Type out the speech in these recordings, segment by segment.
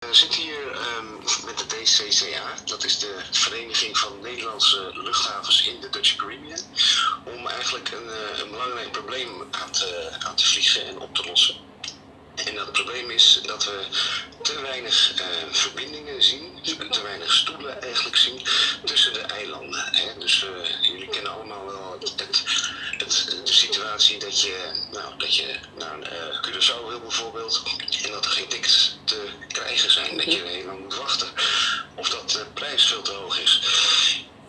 We zitten hier met de DCCA, dat is de Vereniging van Nederlandse Luchthavens in de Dutch Caribbean, om eigenlijk een belangrijk probleem aan te vliegen en op te lossen. En dat probleem is dat we te weinig verbindingen zien, te weinig stoelen eigenlijk zien tussen de eilanden. Hè? Dus jullie kennen allemaal wel de situatie dat je naar Curaçao wil bijvoorbeeld en dat er geen tickets te krijgen zijn, dat je heel lang moet wachten of dat de prijs veel te hoog is.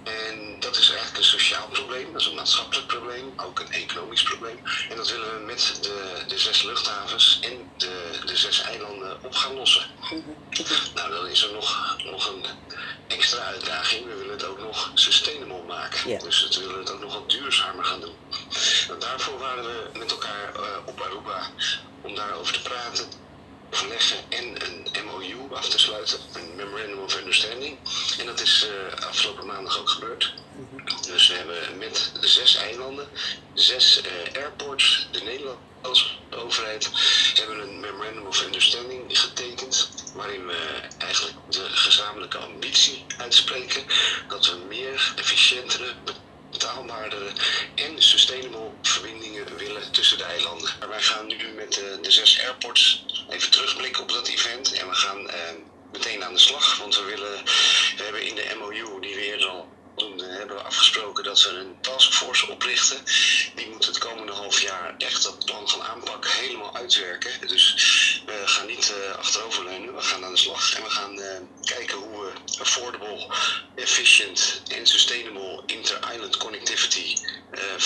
En dat is eigenlijk een sociaal probleem, dat is een maatschappelijk probleem, ook een economisch probleem. En dat willen we met de 6 luchthavens en de 6 eilanden op gaan lossen. Nou, dan is er nog een extra uitdaging. We willen het ook nog sustainable maken. Ja. Dus we willen het ook nog wat duurzamer gaan doen. En daarvoor waren we met elkaar op Aruba om daarover te praten, overleggen en een MOU af te sluiten, een Memorandum of Understanding. En dat is afgelopen maandag ook gebeurd. Dus we hebben met de 6 eilanden, 6 airports, de Nederlandse overheid, hebben een Memorandum of Understanding getekend, waarin we eigenlijk de gezamenlijke ambitie uitspreken dat we meer efficiëntere, betaalbaardere en sustainable verbindingen willen tussen de eilanden. Maar wij gaan nu met de 6 airports even terugblikken op dat event en we gaan meteen aan de slag, want we hebben in de MOU die we eerder al hebben we afgesproken dat we een taskforce oprichten. Die moet het komende half jaar echt dat plan van aanpak helemaal uitwerken. Dus we gaan niet achteroverleunen, we gaan aan de slag en we gaan kijken hoe we affordable, efficient en sustainable inter-island connectivity